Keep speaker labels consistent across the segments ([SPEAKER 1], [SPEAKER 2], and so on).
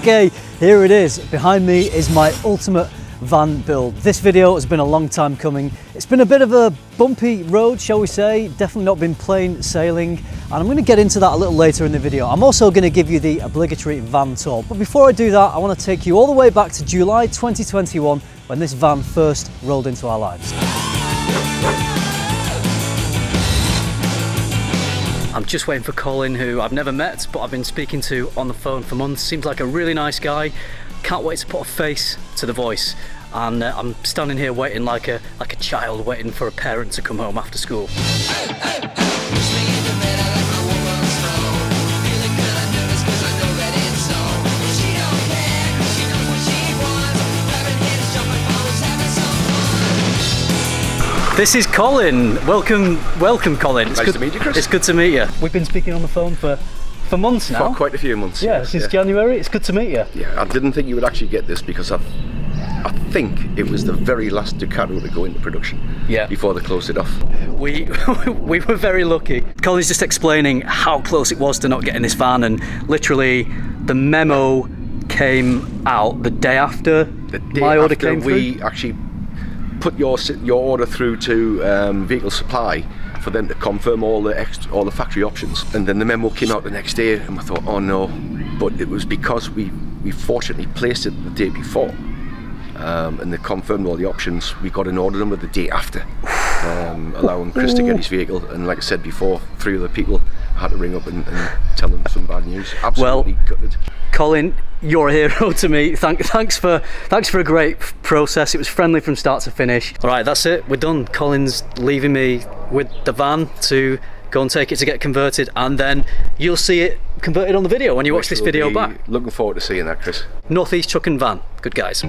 [SPEAKER 1] Okay, here it is. Behind me is my ultimate van build. This video has been a long time coming. It's been a bit of a bumpy road, shall we say. Definitely not been plain sailing, and I'm going to get into that a little later in the video. I'm also going to give you the obligatory van tour, but before I do that, I want to take you all the way back to July 2021 when this van first rolled into our lives. I'm just waiting for Colin, who I've never met, but I've been speaking to on the phone for months. Seems like a really nice guy. Can't wait to put a face to the voice. And I'm standing here waiting like a child waiting for a parent to come home after school. This is Colin. Welcome, Colin. It's
[SPEAKER 2] nice
[SPEAKER 1] good
[SPEAKER 2] to meet you, Chris.
[SPEAKER 1] It's good to meet you. We've been speaking on the phone for months now.
[SPEAKER 2] For quite a few months.
[SPEAKER 1] Yeah, since January. It's good to meet you.
[SPEAKER 2] Yeah, I didn't think you would actually get this because I think it was the very last Ducato to go into production. Yeah. Before they closed it off. We were very lucky. Colin's just explaining how close it was to not getting this van, and literally the memo came out the day after my order came through. We actually put your order through to vehicle supply for them to confirm all the factory options, and then the memo came out the next day, and I thought, oh no, but it was because we fortunately placed it the day before, and they confirmed all the options. We got an order number the day after, allowing Chris to get his vehicle, and like I said before, 3 other people had to ring up and tell them some bad news. Absolutely gutted.
[SPEAKER 1] Colin, you're a hero to me. Thanks for a great process. It was friendly from start to finish. All right, that's it. We're done. Colin's leaving me with the van to go and take it to get converted, and then you'll see it converted on the video when you watch this video back.
[SPEAKER 2] Looking forward to seeing that, Chris.
[SPEAKER 1] Northeast Truck and Van. Good guys.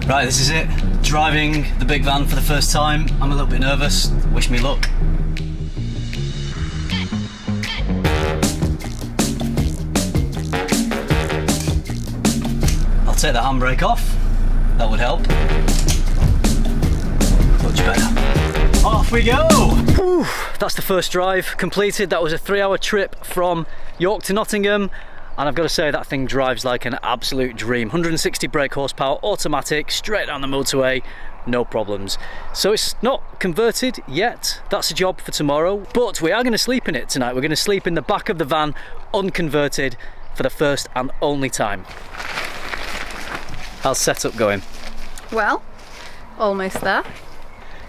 [SPEAKER 1] Right, this is it. Driving the big van for the first time. I'm a little bit nervous. Wish me luck. I'll take the handbrake off. That would help. Much better. Off we go! Whew, that's the first drive completed. That was a 3-hour trip from York to Nottingham, and I've got to say that thing drives like an absolute dream. 160 brake horsepower, automatic, straight down the motorway, no problems. So it's not converted yet. That's a job for tomorrow, but we are going to sleep in it tonight. We're going to sleep in the back of the van, unconverted, for the first and only time. How's setup going?
[SPEAKER 3] Well, almost there.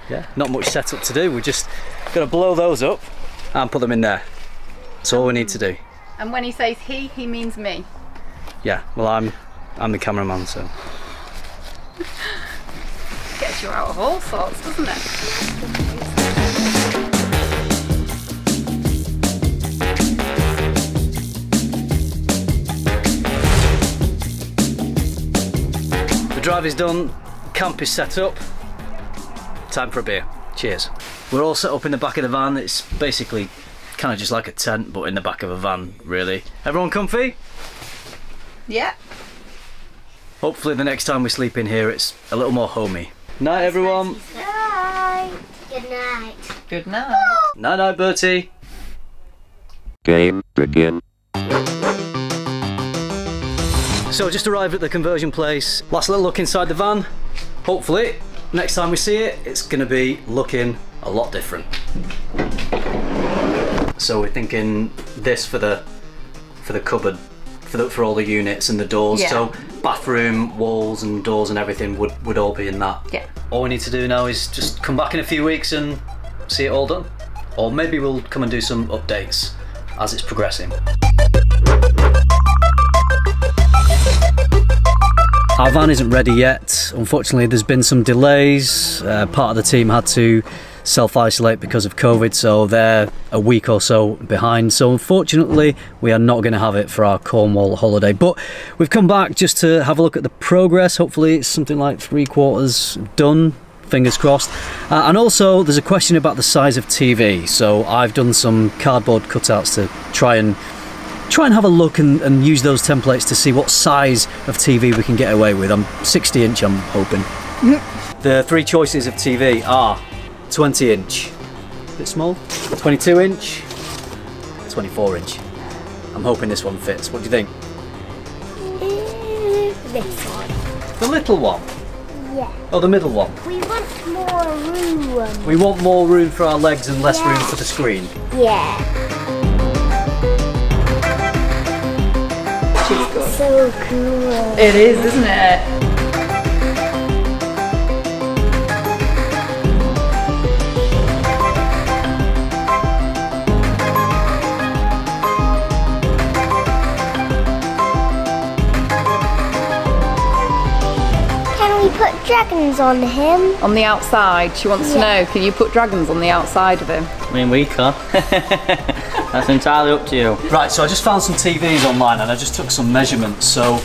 [SPEAKER 1] Yeah, not much setup to do. We're just going to blow those up and put them in there. That's all we need to do.
[SPEAKER 3] And when he says he means me.
[SPEAKER 1] Yeah, well I'm the cameraman, so.
[SPEAKER 3] Gets you out of all sorts, doesn't it?
[SPEAKER 1] The drive is done, camp is set up, time for a beer. Cheers. We're all set up in the back of the van. It's basically kind of just like a tent, but in the back of a van, really. Everyone comfy?
[SPEAKER 3] Yeah.
[SPEAKER 1] Hopefully the next time we sleep in here it's a little more homey. Night everyone.
[SPEAKER 4] Night. Good night.
[SPEAKER 3] Good night.
[SPEAKER 1] Night night Bertie.
[SPEAKER 5] Game begin.
[SPEAKER 1] So just arrived at the conversion place. Last little look inside the van. Hopefully next time we see it, it's gonna be looking a lot different. So we're thinking this for the cupboard, for all the units and the doors. Yeah. So bathroom, walls and doors and everything would all be in that.
[SPEAKER 3] Yeah.
[SPEAKER 1] All we need to do now is just come back in a few weeks and see it all done. Or maybe we'll come and do some updates as it's progressing. Our van isn't ready yet. Unfortunately, there's been some delays. Part of the team had to self-isolate because of COVID, so they're a week or so behind. So unfortunately, we are not going to have it for our Cornwall holiday. But we've come back just to have a look at the progress. Hopefully it's something like 3/4 done. Fingers crossed. And also, there's a question about the size of TV. So I've done some cardboard cutouts to try and try and have a look and use those templates to see what size of TV we can get away with. I'm 60 inch, I'm hoping. The three choices of TV are 20 inch, a bit small, 22 inch, 24 inch. I'm hoping this one fits. What do you think?
[SPEAKER 4] This one.
[SPEAKER 1] The little one?
[SPEAKER 4] Yeah.
[SPEAKER 1] Oh, the middle one?
[SPEAKER 4] We want more room.
[SPEAKER 1] We want more room for our legs and less room for the screen.
[SPEAKER 4] Yeah.
[SPEAKER 3] She's good.
[SPEAKER 4] So cool.
[SPEAKER 3] It is, isn't it?
[SPEAKER 4] Can we put dragons on him?
[SPEAKER 3] On the outside, she wants to know, can you put dragons on the outside of him?
[SPEAKER 6] I mean, we can. That's entirely up to you.
[SPEAKER 1] Right, so I just found some TVs online and I just took some measurements. So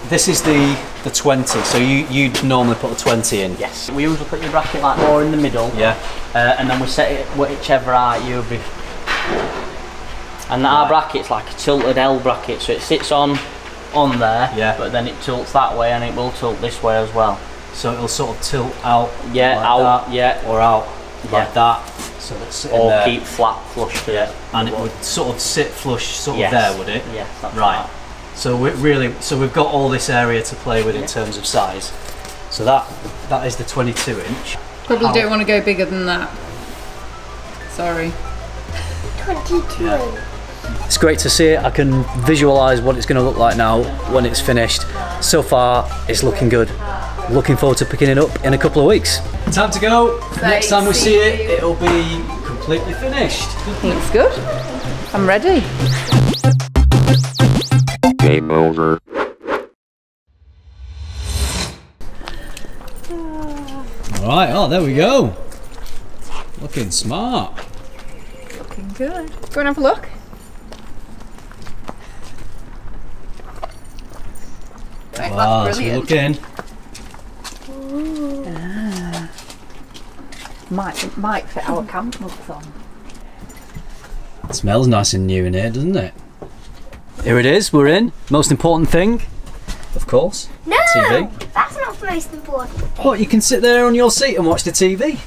[SPEAKER 1] this is the 20, so you'd normally put a 20 in.
[SPEAKER 6] Yes. We usually put your bracket like more in the middle.
[SPEAKER 1] Yeah.
[SPEAKER 6] And then we set it whichever height you'll be. And our bracket's like a tilted L bracket, so it sits on there,
[SPEAKER 1] yeah,
[SPEAKER 6] but then it tilts that way and it will tilt this way as well.
[SPEAKER 1] So it'll sort of tilt out,
[SPEAKER 6] yeah,
[SPEAKER 1] like
[SPEAKER 6] out,
[SPEAKER 1] that,
[SPEAKER 6] yeah,
[SPEAKER 1] or out like that. So it's sitting
[SPEAKER 6] or
[SPEAKER 1] there.
[SPEAKER 6] keep flat flush to it.
[SPEAKER 1] And it would sort of sit flush sort
[SPEAKER 6] Yes.
[SPEAKER 1] of there, would it?
[SPEAKER 6] Yeah, that's
[SPEAKER 1] right. So we've got all this area to play with in terms of size. So that is the 22 inch.
[SPEAKER 3] Probably don't want to go bigger than that. Sorry.
[SPEAKER 4] 22.
[SPEAKER 1] Yeah. It's great to see it. I can visualise what it's going to look like now when it's finished. So far, it's looking good. Looking forward to picking it up in a couple of weeks. Time to go. Next time we see it, it'll be completely finished.
[SPEAKER 3] Looks good. I'm ready.
[SPEAKER 5] Game over.
[SPEAKER 1] Alright, oh, there we go. Looking smart.
[SPEAKER 3] Looking good. Go and have a look. Right,
[SPEAKER 1] Wow,
[SPEAKER 3] that's
[SPEAKER 1] so we
[SPEAKER 3] brilliant.
[SPEAKER 1] look in.
[SPEAKER 3] Might fit our camp mugs on.
[SPEAKER 1] It smells nice and new in here, doesn't it? Here it is, we're in. Most important thing, of course,
[SPEAKER 4] No!
[SPEAKER 1] TV.
[SPEAKER 4] That's not the most important thing.
[SPEAKER 1] What, you can sit there on your seat and watch the TV?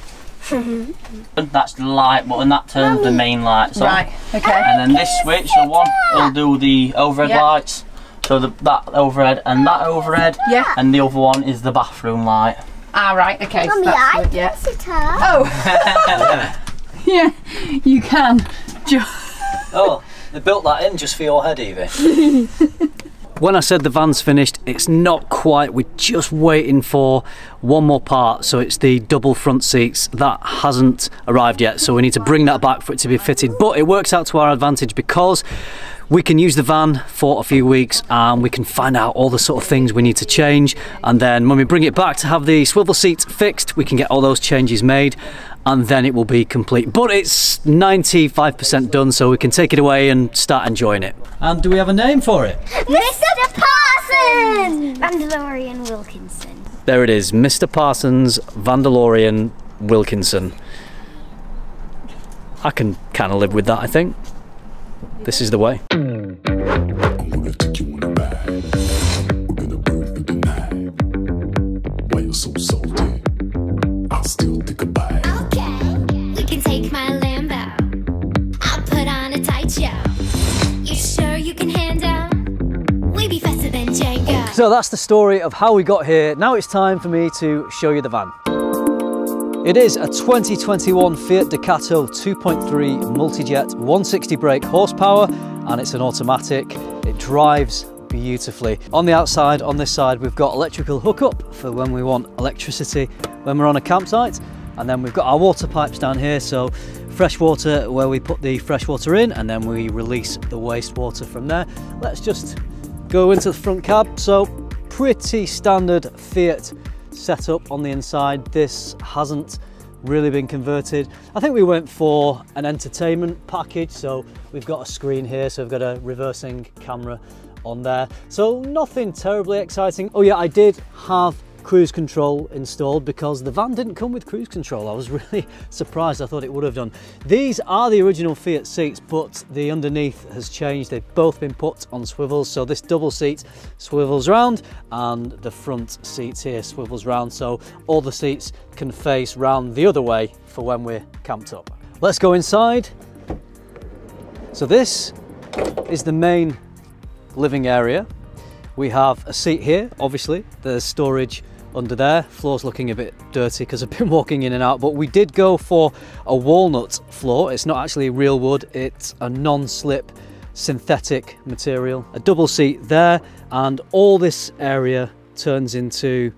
[SPEAKER 6] That's the light button, that turns the main lights on.
[SPEAKER 3] Right, okay.
[SPEAKER 6] And then this switch, the one, will do the overhead lights. So that overhead and that overhead.
[SPEAKER 3] Yeah.
[SPEAKER 6] And the other one is the bathroom light.
[SPEAKER 3] Ah, right, okay.
[SPEAKER 4] Mummy,
[SPEAKER 3] So that's
[SPEAKER 4] I
[SPEAKER 3] good,
[SPEAKER 4] can
[SPEAKER 3] yeah.
[SPEAKER 4] sit up.
[SPEAKER 3] Oh! Yeah, you can.
[SPEAKER 1] Oh, they built that in just for your head, Evie. When I said the van's finished, it's not quite. We're just waiting for one more part. So it's the double front seats. That hasn't arrived yet. So we need to bring that back for it to be fitted. But it works out to our advantage because we can use the van for a few weeks and we can find out all the sort of things we need to change. And then when we bring it back to have the swivel seats fixed, we can get all those changes made and then it will be complete. But it's 95% done, so we can take it away and start enjoying it. And do we have a name for it?
[SPEAKER 4] Mr. Parsons! Vandalorian Wilkinson.
[SPEAKER 1] There it is, Mr. Parsons Vandalorian Wilkinson. I can kind of live with that, I think. This is the way.
[SPEAKER 7] I'm gonna take you on a ride. We're gonna burn through the night. Why you're so salty? I'll still take a bite.
[SPEAKER 4] Okay, we can take my Lambo. I'll put on a tight show. You sure you can handle? We be faster than Django.
[SPEAKER 1] So that's the story of how we got here. Now it's time for me to show you the van. It is a 2021 Fiat Ducato 2.3 multi-jet 160 brake horsepower and it's an automatic. It drives beautifully. On the outside, on this side, we've got electrical hookup for when we want electricity when we're on a campsite, and then we've got our water pipes down here, so fresh water where we put the fresh water in and then we release the wastewater from there. Let's just go into the front cab. So pretty standard Fiat setup on the inside. This hasn't really been converted. I think we went for an entertainment package, so we've got a screen here, so we've got a reversing camera on there, so nothing terribly exciting. Oh yeah, I did have cruise control installed because the van didn't come with cruise control. I was really surprised. I thought it would have done. These are the original Fiat seats, but the underneath has changed. They've both been put on swivels, so this double seat swivels round and the front seats here swivels round, so all the seats can face round the other way for when we're camped up. Let's go inside. So this is the main living area. We have a seat here, obviously. There's storage under there. Floor's looking a bit dirty because I've been walking in and out, but we did go for a walnut floor. It's not actually real wood, it's a non-slip synthetic material. A double seat there, and all this area turns into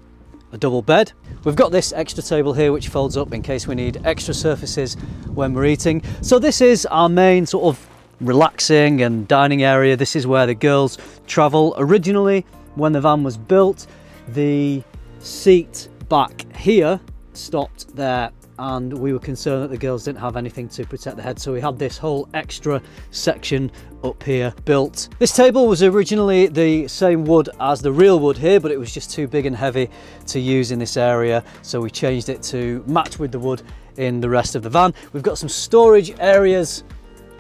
[SPEAKER 1] a double bed. We've got this extra table here which folds up in case we need extra surfaces when we're eating. So this is our main sort of relaxing and dining area. This is where the girls travel. Originally, when the van was built, the seat back here stopped there, and we were concerned that the girls didn't have anything to protect their head, so we had this whole extra section up here built. This table was originally the same wood as the real wood here, but it was just too big and heavy to use in this area, so we changed it to match with the wood in the rest of the van. We've got some storage areas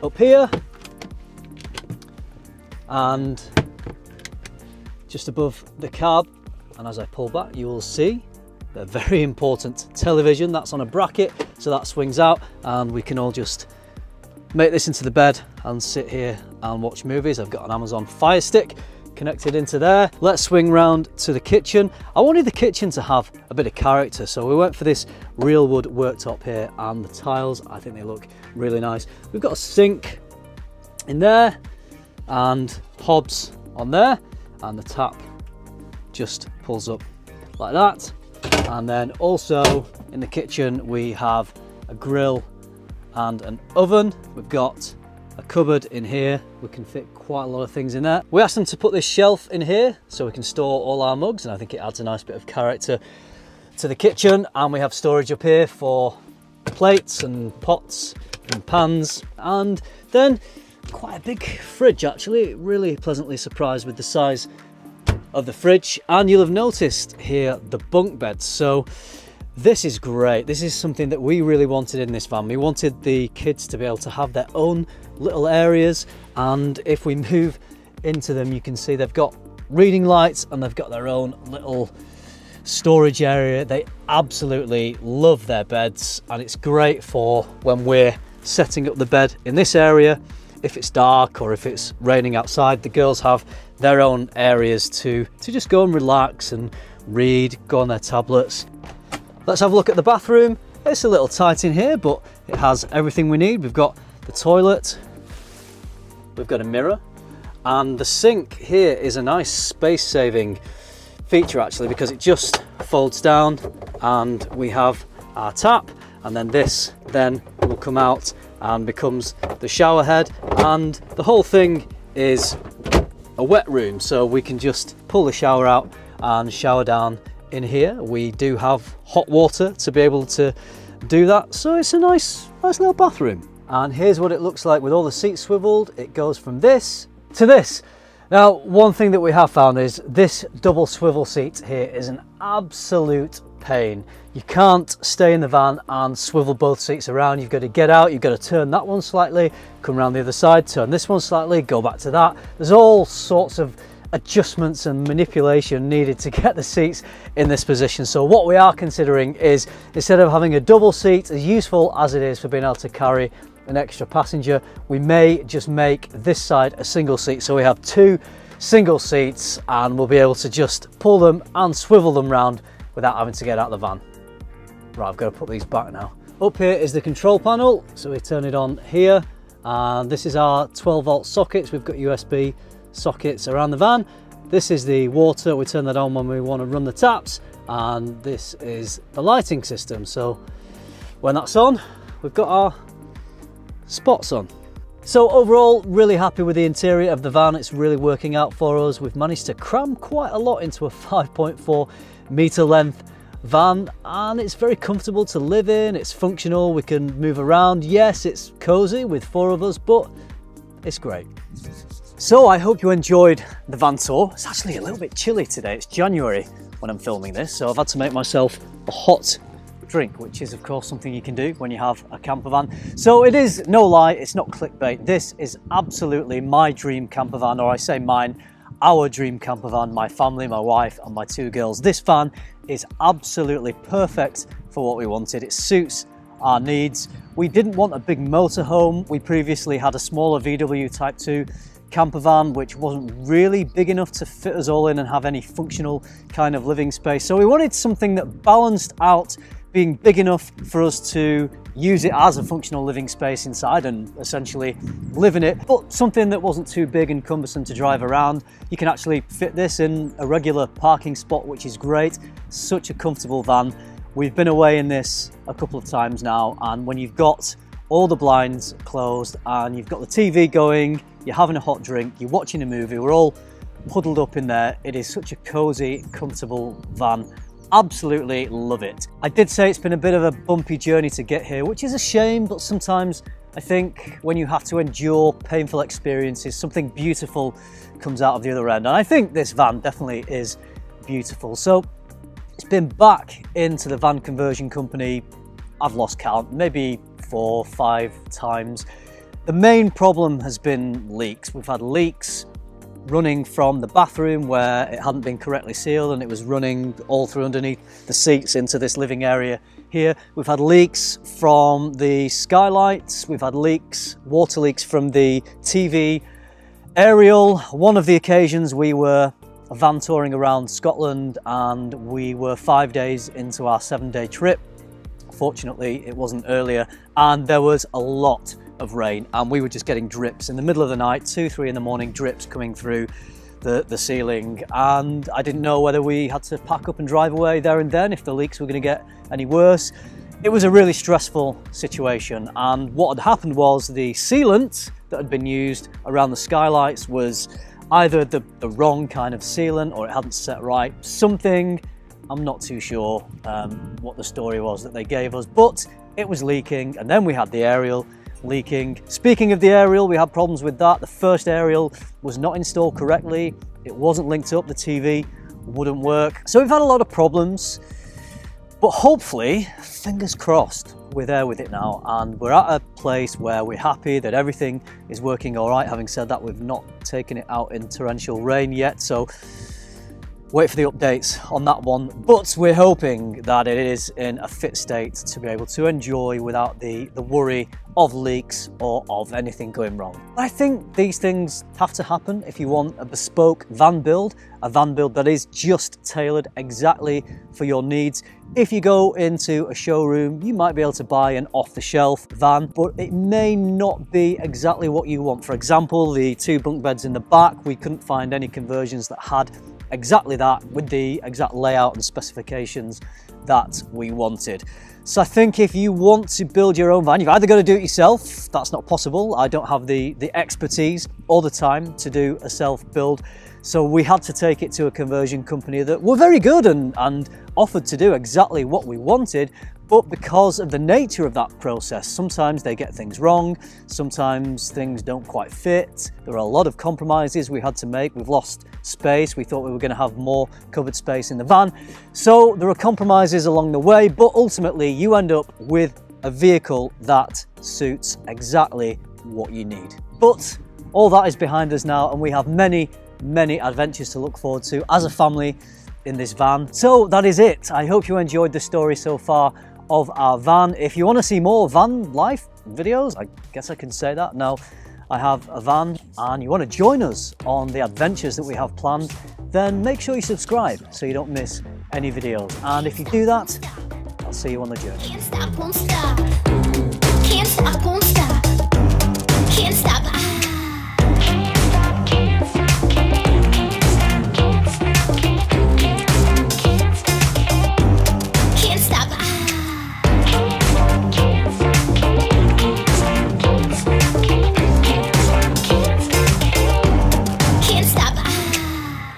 [SPEAKER 1] up here and just above the cab, and as I pull back you will see the very important television that's on a bracket, so that swings out and we can all just make this into the bed and sit here and watch movies. I've got an Amazon Fire Stick connected into there. Let's swing round to the kitchen. I wanted the kitchen to have a bit of character, so we went for this real wood worktop here, and the tiles, I think they look really nice. We've got a sink in there and hobs on there, and the tap just pulls up like that. And then also in the kitchen we have a grill and an oven. We've got a cupboard in here. We can fit quite a lot of things in there. We asked them to put this shelf in here so we can store all our mugs, and I think it adds a nice bit of character to the kitchen. And we have storage up here for plates and pots and pans, and then quite a big fridge actually. Really pleasantly surprised with the size of the fridge. And you'll have noticed here the bunk beds. So this is great. This is something that we really wanted in this van. We wanted the kids to be able to have their own little areas, and if we move into them you can see they've got reading lights and they've got their own little storage area. They absolutely love their beds, and it's great for when we're setting up the bed in this area. If it's dark or if it's raining outside, the girls have their own areas to just go and relax and read, go on their tablets. Let's have a look at the bathroom. It's a little tight in here, but it has everything we need. We've got the toilet, we've got a mirror, and the sink here is a nice space-saving feature actually, because it just folds down and we have our tap, and then this then will come out and becomes the shower head, and the whole thing is a wet room, so we can just pull the shower out and shower down in here. We do have hot water to be able to do that, so it's a nice little bathroom. And here's what it looks like with all the seats swiveled. It goes from this to this. Now, one thing that we have found is this double swivel seat here is an absolute pain. You can't stay in the van and swivel both seats around. You've got to get out, you've got to turn that one slightly, come around the other side, turn this one slightly, go back to that. There's all sorts of adjustments and manipulation needed to get the seats in this position. So what we are considering is, instead of having a double seat, as useful as it is for being able to carry an extra passenger, we may just make this side a single seat, so we have two single seats and we'll be able to just pull them and swivel them round without having to get out of the van. Right, I've got to put these back now. Up here is the control panel, so we turn it on here, and this is our 12-volt sockets. We've got USB sockets around the van. This is the water, we turn that on when we want to run the taps, and this is the lighting system, so when that's on we've got our spots on. So overall, really happy with the interior of the van. It's really working out for us. We've managed to cram quite a lot into a 5.4 meter length van, and it's very comfortable to live in. It's functional, we can move around. Yes, it's cozy with four of us, but it's great. So I hope you enjoyed the van tour. It's actually a little bit chilly today. It's January. when I'm filming this, so I've had to make myself a hot drink, which is of course something you can do when you have a camper van. So it is, no lie, it's not clickbait. This is absolutely my dream camper van, or I say mine, our dream camper van, my family, my wife and my 2 girls. This van is absolutely perfect for what we wanted. It suits our needs. We didn't want a big motorhome. We previously had a smaller VW Type 2 camper van, which wasn't really big enough to fit us all in and have any functional kind of living space. So we wanted something that balanced out being big enough for us to use it as a functional living space inside and essentially live in it, but something that wasn't too big and cumbersome to drive around. You can actually fit this in a regular parking spot, which is great. Such a comfortable van. We've been away in this a couple of times now, and when you've got all the blinds closed and you've got the TV going, you're having a hot drink, you're watching a movie, we're all huddled up in there. It is such a cozy, comfortable van. Absolutely love it. I did say it's been a bit of a bumpy journey to get here, which is a shame, but sometimes I think when you have to endure painful experiences, something beautiful comes out of the other end. And I think this van definitely is beautiful. So it's been back into the van conversion company, I've lost count, maybe 4 or 5 times. The main problem has been leaks. We've had leaks running from the bathroom where it hadn't been correctly sealed, and it was running all through underneath the seats into this living area here. We've had leaks from the skylights, we've had leaks, water leaks from the TV aerial. One of the occasions we were van touring around Scotland and we were 5 days into our 7-day trip. Fortunately, it wasn't earlier, and there was a lot of rain and we were just getting drips in the middle of the night, 2, 3 in the morning, drips coming through the ceiling, and I didn't know whether we had to pack up and drive away there and then if the leaks were going to get any worse. It was a really stressful situation, and what had happened was the sealant that had been used around the skylights was either the wrong kind of sealant or it hadn't set right. Something, I'm not too sure what the story was that they gave us, but it was leaking, and then we had the aerial leaking. Speaking of the aerial, we had problems with that. The first aerial was not installed correctly. It wasn't linked up. The TV wouldn't work. So we've had a lot of problems, but hopefully, fingers crossed, we're there with it now and we're at a place where we're happy that everything is working all right. Having said that, we've not taken it out in torrential rain yet, so wait for the updates on that one, but we're hoping that it is in a fit state to be able to enjoy without the worry of leaks or of anything going wrong. I think these things have to happen if you want a bespoke van build, a van build that is just tailored exactly for your needs. If you go into a showroom, you might be able to buy an off-the-shelf van, but it may not be exactly what you want. For example, the 2 bunk beds in the back, we couldn't find any conversions that had exactly that with the exact layout and specifications that we wanted. So I think if you want to build your own van, you've either got to do it yourself. That's not possible. I don't have the expertise or the time to do a self build. So we had to take it to a conversion company that were very good and offered to do exactly what we wanted. But because of the nature of that process, sometimes they get things wrong, sometimes things don't quite fit. There are a lot of compromises we had to make. We've lost space. We thought we were going to have more cupboard space in the van. So there are compromises along the way, but ultimately you end up with a vehicle that suits exactly what you need. But all that is behind us now, and we have many adventures to look forward to as a family in this van. So that is it. I hope you enjoyed the story so far of our van. If you want to see more van life videos, I guess I can say that now, I have a van, and you want to join us on the adventures that we have planned, then make sure you subscribe so you don't miss any videos. And if you do that, I'll see you on the journey.
[SPEAKER 4] Can't stop, won't stop. Can't stop, won't stop. Can't stop.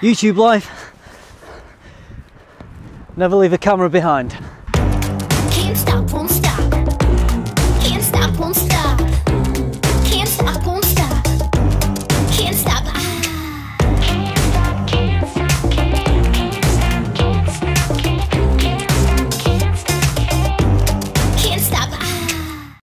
[SPEAKER 1] YouTube life, never leave a camera behind.